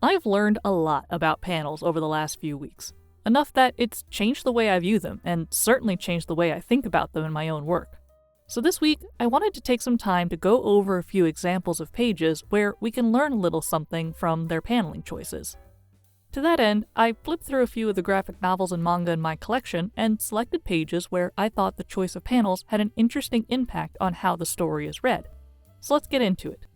I've learned a lot about panels over the last few weeks. Enough that it's changed the way I view them, and certainly changed the way I think about them in my own work. So this week, I wanted to take some time to go over a few examples of pages where we can learn a little something from their paneling choices. To that end, I flipped through a few of the graphic novels and manga in my collection and selected pages where I thought the choice of panels had an interesting impact on how the story is read. So let's get into it.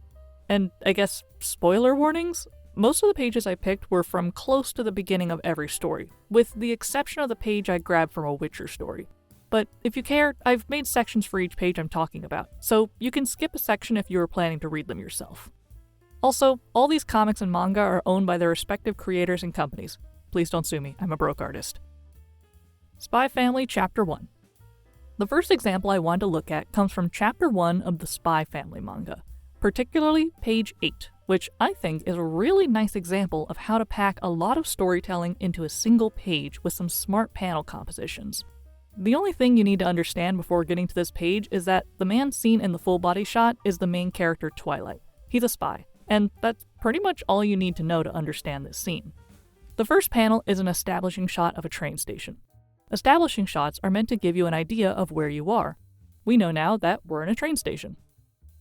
And I guess, spoiler warnings? Most of the pages I picked were from close to the beginning of every story, with the exception of the page I grabbed from a Witcher story. But if you care, I've made sections for each page I'm talking about, so you can skip a section if you were planning to read them yourself. Also, all these comics and manga are owned by their respective creators and companies. Please don't sue me, I'm a broke artist. Spy Family Chapter 1. The first example I wanted to look at comes from Chapter 1 of the Spy Family manga, particularly page 8, which I think is a really nice example of how to pack a lot of storytelling into a single page with some smart panel compositions. The only thing you need to understand before getting to this page is that the man seen in the full body shot is the main character Twilight. He's a spy, and that's pretty much all you need to know to understand this scene. The first panel is an establishing shot of a train station. Establishing shots are meant to give you an idea of where you are. We know now that we're in a train station.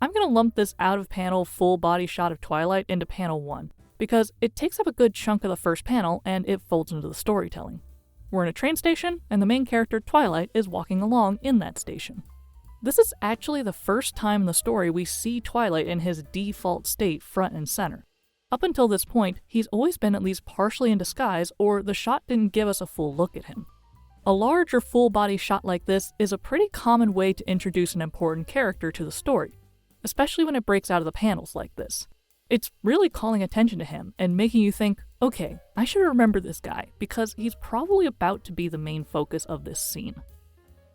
I'm going to lump this out of panel full body shot of Twilight into panel 1, because it takes up a good chunk of the first panel and it folds into the storytelling. We're in a train station, and the main character Twilight is walking along in that station. This is actually the first time in the story we see Twilight in his default state front and center. Up until this point, he's always been at least partially in disguise, or the shot didn't give us a full look at him. A large or full body shot like this is a pretty common way to introduce an important character to the story, especially when it breaks out of the panels like this. It's really calling attention to him and making you think, okay, I should remember this guy because he's probably about to be the main focus of this scene.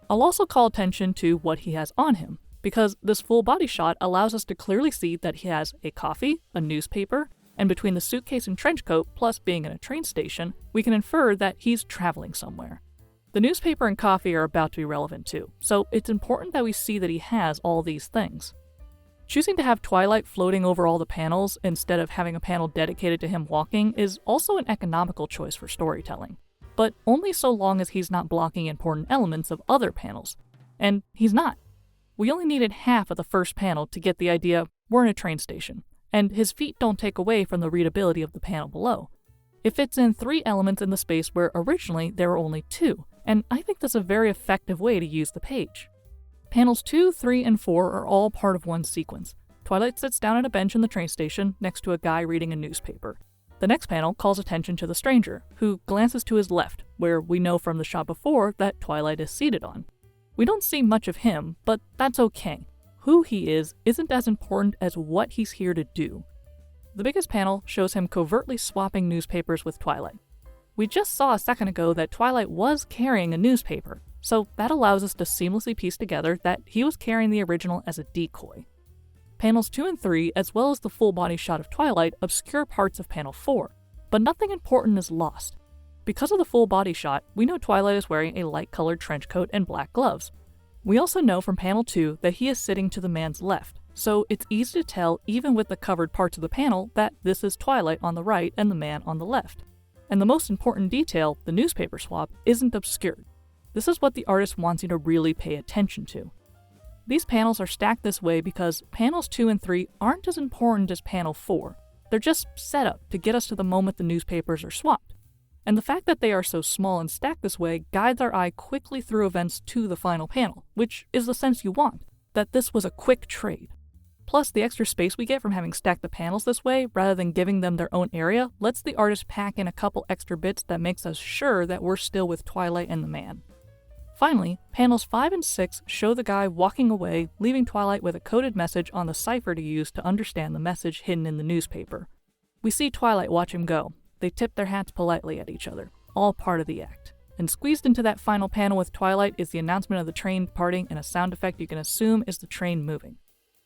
I'll also call attention to what he has on him, because this full body shot allows us to clearly see that he has a coffee, a newspaper, and between the suitcase and trench coat plus being in a train station, we can infer that he's traveling somewhere. The newspaper and coffee are about to be relevant too, so it's important that we see that he has all these things. Choosing to have Twilight floating over all the panels instead of having a panel dedicated to him walking is also an economical choice for storytelling, but only so long as he's not blocking important elements of other panels. And he's not. We only needed half of the first panel to get the idea we're in a train station, and his feet don't take away from the readability of the panel below. It fits in 3 elements in the space where originally there were only 2, and I think that's a very effective way to use the page. Panels 2, 3, and 4 are all part of one sequence. Twilight sits down at a bench in the train station next to a guy reading a newspaper. The next panel calls attention to the stranger, who glances to his left, where we know from the shot before that Twilight is seated on. We don't see much of him, but that's okay. Who he is isn't as important as what he's here to do. The biggest panel shows him covertly swapping newspapers with Twilight. We just saw a second ago that Twilight was carrying a newspaper, so that allows us to seamlessly piece together that he was carrying the original as a decoy. Panels 2 and 3, as well as the full body shot of Twilight, obscure parts of panel 4, but nothing important is lost. Because of the full body shot, we know Twilight is wearing a light-colored trench coat and black gloves. We also know from panel 2 that he is sitting to the man's left, so it's easy to tell even with the covered parts of the panel that this is Twilight on the right and the man on the left. And the most important detail, the newspaper swap, isn't obscured. This is what the artist wants you to really pay attention to. These panels are stacked this way because panels 2 and 3 aren't as important as panel 4. They're just set up to get us to the moment the newspapers are swapped. And the fact that they are so small and stacked this way guides our eye quickly through events to the final panel, which is the sense you want, that this was a quick trade. Plus, the extra space we get from having stacked the panels this way, rather than giving them their own area, lets the artist pack in a couple extra bits that makes us sure that we're still with Twilight and the man. Finally, panels 5 and 6 show the guy walking away, leaving Twilight with a coded message on the cipher to use to understand the message hidden in the newspaper. We see Twilight watch him go. They tip their hats politely at each other, all part of the act. And squeezed into that final panel with Twilight is the announcement of the train departing and a sound effect you can assume is the train moving.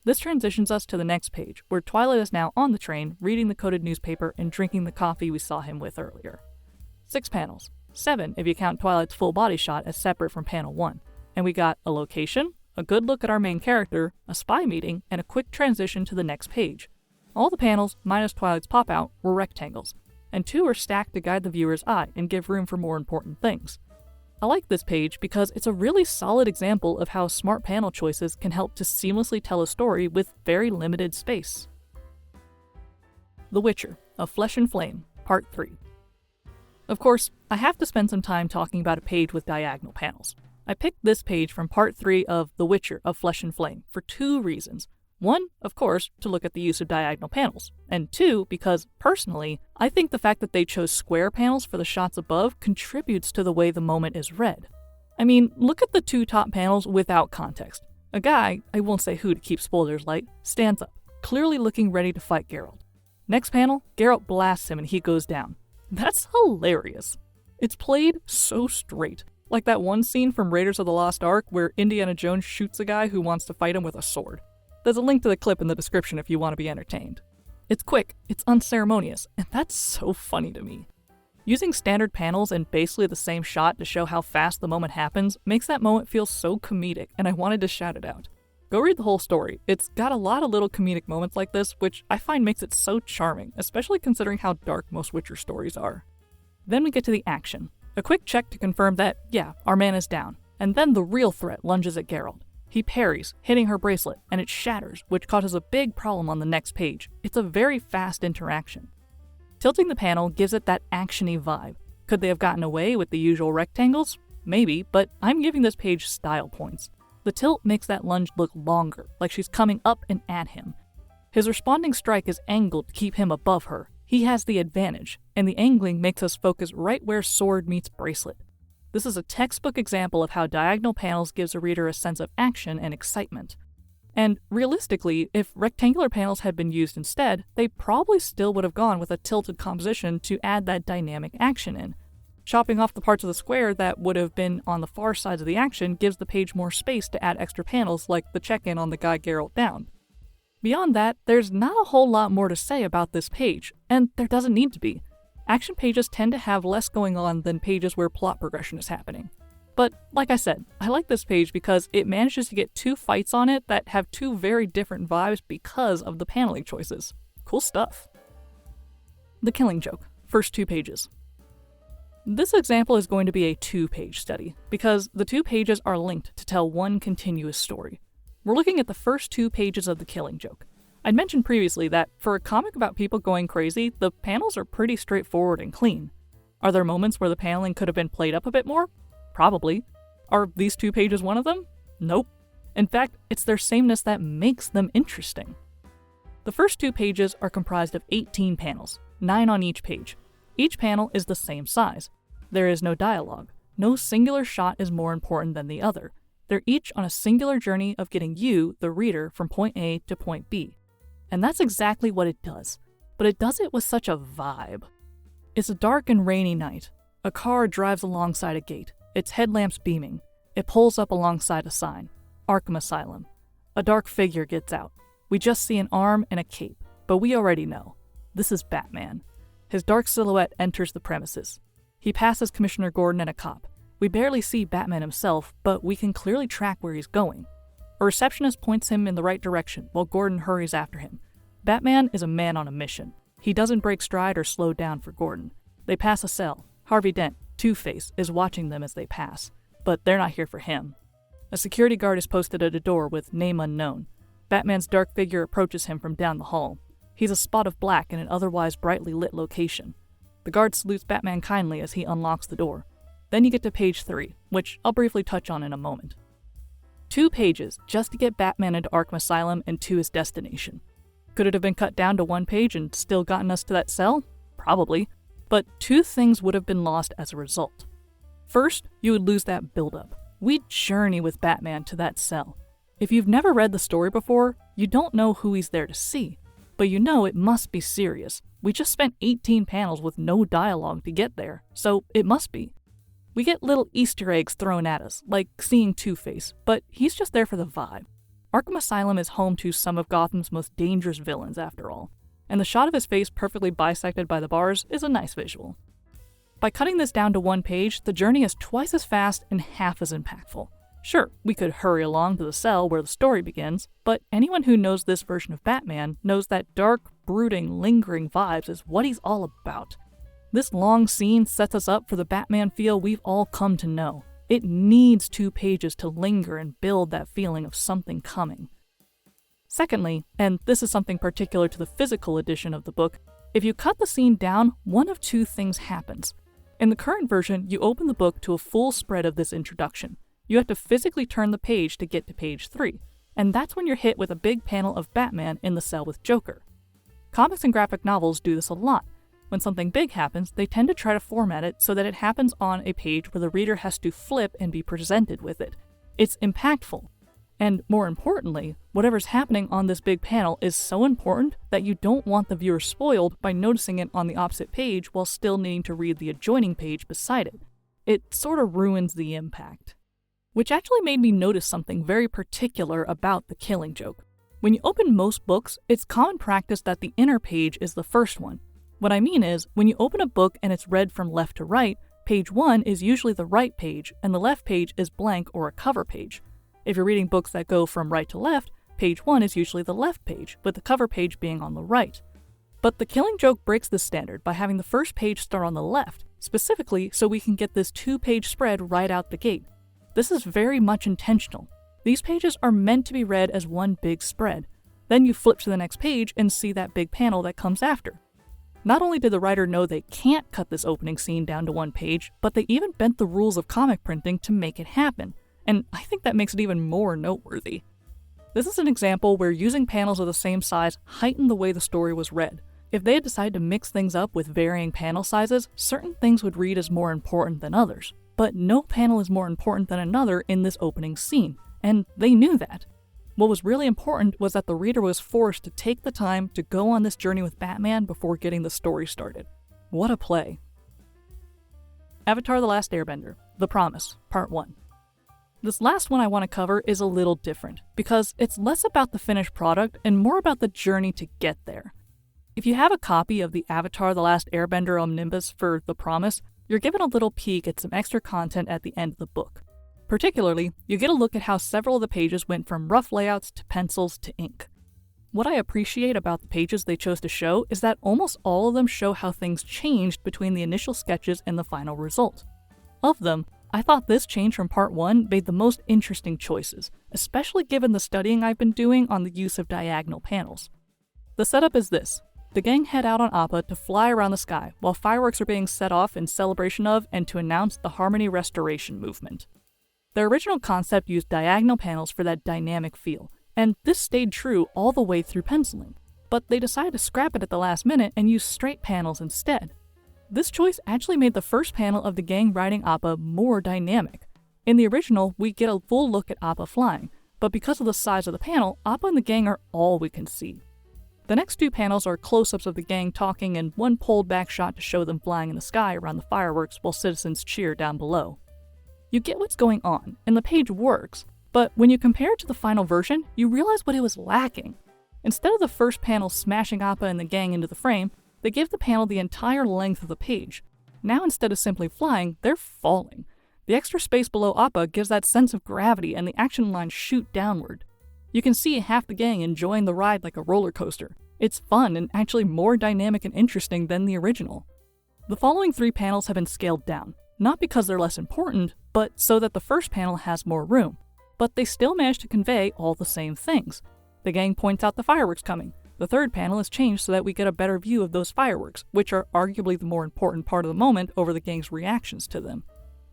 This transitions us to the next page, where Twilight is now on the train, reading the coded newspaper and drinking the coffee we saw him with earlier. 6 panels. 7 if you count Twilight's full body shot as separate from panel 1. And we got a location, a good look at our main character, a spy meeting, and a quick transition to the next page. All the panels, minus Twilight's pop-out, were rectangles, and 2 are stacked to guide the viewer's eye and give room for more important things. I like this page because it's a really solid example of how smart panel choices can help to seamlessly tell a story with very limited space. The Witcher, A Flesh and Flame, Part 3. Of course, I have to spend some time talking about a page with diagonal panels. I picked this page from Part 3 of The Witcher, A Flesh and Flame for 2 reasons. 1, of course, to look at the use of diagonal panels, and 2, because, personally, I think the fact that they chose square panels for the shots above contributes to the way the moment is read. I mean, look at the 2 top panels without context. A guy, I won't say who to keep spoilers light, stands up, clearly looking ready to fight Geralt. Next panel, Geralt blasts him and he goes down. That's hilarious. It's played so straight, like that one scene from Raiders of the Lost Ark where Indiana Jones shoots a guy who wants to fight him with a sword. There's a link to the clip in the description if you want to be entertained. It's quick, it's unceremonious, and that's so funny to me. Using standard panels and basically the same shot to show how fast the moment happens makes that moment feel so comedic, and I wanted to shout it out. Go read the whole story. It's got a lot of little comedic moments like this, which I find makes it so charming, especially considering how dark most Witcher stories are. Then we get to the action. A quick check to confirm that, yeah, our man is down, and then the real threat lunges at Geralt. He parries, hitting her bracelet, and it shatters, which causes a big problem on the next page. It's a very fast interaction. Tilting the panel gives it that action-y vibe. Could they have gotten away with the usual rectangles? Maybe, but I'm giving this page style points. The tilt makes that lunge look longer, like she's coming up and at him. His responding strike is angled to keep him above her. He has the advantage, and the angling makes us focus right where sword meets bracelet. This is a textbook example of how diagonal panels gives a reader a sense of action and excitement. And realistically, if rectangular panels had been used instead, they probably still would have gone with a tilted composition to add that dynamic action in. Chopping off the parts of the square that would have been on the far sides of the action gives the page more space to add extra panels like the check-in on the guy Geralt down. Beyond that, there's not a whole lot more to say about this page, and there doesn't need to be. Action pages tend to have less going on than pages where plot progression is happening. But, like I said, I like this page because it manages to get 2 fights on it that have 2 very different vibes because of the paneling choices. Cool stuff. The Killing Joke, first 2 pages. This example is going to be a 2-page study, because the 2 pages are linked to tell one continuous story. We're looking at the first 2 pages of The Killing Joke. I'd mentioned previously that for a comic about people going crazy, the panels are pretty straightforward and clean. Are there moments where the paneling could have been played up a bit more? Probably. Are these 2 pages one of them? Nope. In fact, it's their sameness that makes them interesting. The first 2 pages are comprised of 18 panels, 9 on each page. Each panel is the same size. There is no dialogue. No singular shot is more important than the other. They're each on a singular journey of getting you, the reader, from point A to point B. And that's exactly what it does. But it does it with such a vibe. It's a dark and rainy night. A car drives alongside a gate, its headlamps beaming. It pulls up alongside a sign, Arkham Asylum. A dark figure gets out. We just see an arm and a cape, but we already know. This is Batman. His dark silhouette enters the premises. He passes Commissioner Gordon and a cop. We barely see Batman himself, but we can clearly track where he's going. A receptionist points him in the right direction while Gordon hurries after him. Batman is a man on a mission. He doesn't break stride or slow down for Gordon. They pass a cell. Harvey Dent, Two-Face, is watching them as they pass, but they're not here for him. A security guard is posted at a door with name unknown. Batman's dark figure approaches him from down the hall. He's a spot of black in an otherwise brightly lit location. The guard salutes Batman kindly as he unlocks the door. Then you get to page 3, which I'll briefly touch on in a moment. 2 pages just to get Batman into Arkham Asylum and to his destination. Could it have been cut down to 1 page and still gotten us to that cell? Probably. But 2 things would have been lost as a result. First, you would lose that build-up. We'd journey with Batman to that cell. If you've never read the story before, you don't know who he's there to see. But you know it must be serious. We just spent 18 panels with no dialogue to get there, so it must be. We get little Easter eggs thrown at us, like seeing Two-Face, but he's just there for the vibe. Arkham Asylum is home to some of Gotham's most dangerous villains, after all, and the shot of his face perfectly bisected by the bars is a nice visual. By cutting this down to 1 page, the journey is twice as fast and half as impactful. Sure, we could hurry along to the cell where the story begins, but anyone who knows this version of Batman knows that dark, brooding, lingering vibes is what he's all about. This long scene sets us up for the Batman feel we've all come to know. It needs 2 pages to linger and build that feeling of something coming. Secondly, and this is something particular to the physical edition of the book, if you cut the scene down, one of 2 things happens. In the current version, you open the book to a full spread of this introduction. You have to physically turn the page to get to page 3, and that's when you're hit with a big panel of Batman in the cell with Joker. Comics and graphic novels do this a lot. When something big happens, they tend to try to format it so that it happens on a page where the reader has to flip and be presented with it. It's impactful. And more importantly, whatever's happening on this big panel is so important that you don't want the viewer spoiled by noticing it on the opposite page while still needing to read the adjoining page beside it. It sort of ruins the impact. Which actually made me notice something very particular about The Killing Joke. When you open most books, it's common practice that the inner page is the first one. What I mean is, when you open a book and it's read from left to right, page 1 is usually the right page, and the left page is blank or a cover page. If you're reading books that go from right to left, page 1 is usually the left page, with the cover page being on the right. But The Killing Joke breaks this standard by having the first page start on the left, specifically so we can get this 2-page spread right out the gate. This is very much intentional. These pages are meant to be read as one big spread. Then you flip to the next page and see that big panel that comes after. Not only did the writer know they can't cut this opening scene down to 1 page, but they even bent the rules of comic printing to make it happen. And I think that makes it even more noteworthy. This is an example where using panels of the same size heightened the way the story was read. If they had decided to mix things up with varying panel sizes, certain things would read as more important than others. But no panel is more important than another in this opening scene, and they knew that. What was really important was that the reader was forced to take the time to go on this journey with Batman before getting the story started. What a play. Avatar: The Last Airbender, The Promise, Part 1. This last one I want to cover is a little different, because it's less about the finished product and more about the journey to get there. If you have a copy of the Avatar: The Last Airbender omnibus for The Promise, you're given a little peek at some extra content at the end of the book. Particularly, you get a look at how several of the pages went from rough layouts to pencils to ink. What I appreciate about the pages they chose to show is that almost all of them show how things changed between the initial sketches and the final result. Of them, I thought this change from Part 1 made the most interesting choices, especially given the studying I've been doing on the use of diagonal panels. The setup is this. The gang head out on Appa to fly around the sky while fireworks are being set off in celebration of and to announce the Harmony Restoration movement. Their original concept used diagonal panels for that dynamic feel, and this stayed true all the way through penciling, but they decided to scrap it at the last minute and use straight panels instead. This choice actually made the first panel of the gang riding Appa more dynamic. In the original, we get a full look at Appa flying, but because of the size of the panel, Appa and the gang are all we can see. The next 2 panels are close-ups of the gang talking and one pulled back shot to show them flying in the sky around the fireworks while citizens cheer down below. You get what's going on, and the page works, but when you compare it to the final version, you realize what it was lacking. Instead of the first panel smashing Appa and the gang into the frame, they give the panel the entire length of the page. Now instead of simply flying, they're falling. The extra space below Appa gives that sense of gravity and the action lines shoot downward. You can see half the gang enjoying the ride like a roller coaster. It's fun and actually more dynamic and interesting than the original. The following 3 panels have been scaled down, not because they're less important, but so that the first panel has more room. But they still manage to convey all the same things. The gang points out the fireworks coming. The third panel is changed so that we get a better view of those fireworks, which are arguably the more important part of the moment over the gang's reactions to them.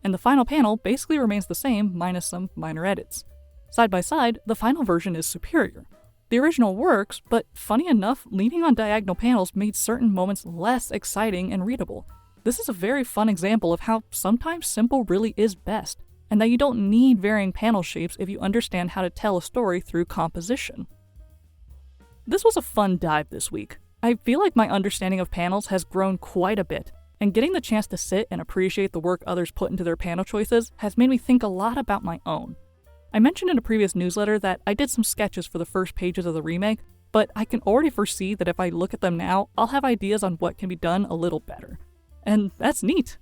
And the final panel basically remains the same minus some minor edits. Side by side, the final version is superior. The original works, but funny enough, leaning on diagonal panels made certain moments less exciting and readable. This is a very fun example of how sometimes simple really is best, and that you don't need varying panel shapes if you understand how to tell a story through composition. This was a fun dive this week. I feel like my understanding of panels has grown quite a bit, and getting the chance to sit and appreciate the work others put into their panel choices has made me think a lot about my own. I mentioned in a previous newsletter that I did some sketches for the first pages of the remake, but I can already foresee that if I look at them now, I'll have ideas on what can be done a little better. And that's neat.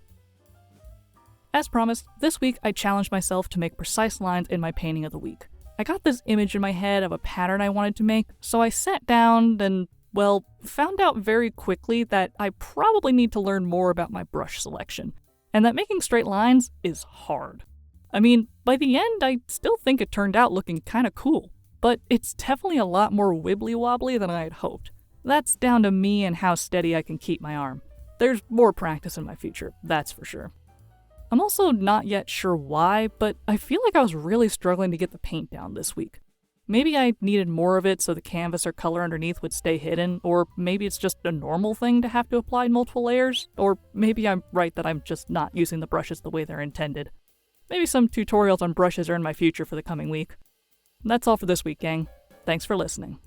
As promised, this week I challenged myself to make precise lines in my painting of the week. I got this image in my head of a pattern I wanted to make, so I sat down and, well, found out very quickly that I probably need to learn more about my brush selection, and that making straight lines is hard. I mean, by the end, I still think it turned out looking kinda cool, but it's definitely a lot more wibbly-wobbly than I had hoped. That's down to me and how steady I can keep my arm. There's more practice in my future, that's for sure. I'm also not yet sure why, but I feel like I was really struggling to get the paint down this week. Maybe I needed more of it so the canvas or color underneath would stay hidden, or maybe it's just a normal thing to have to apply multiple layers, or maybe I'm right that I'm just not using the brushes the way they're intended. Maybe some tutorials on brushes are in my future for the coming week. That's all for this week, gang. Thanks for listening.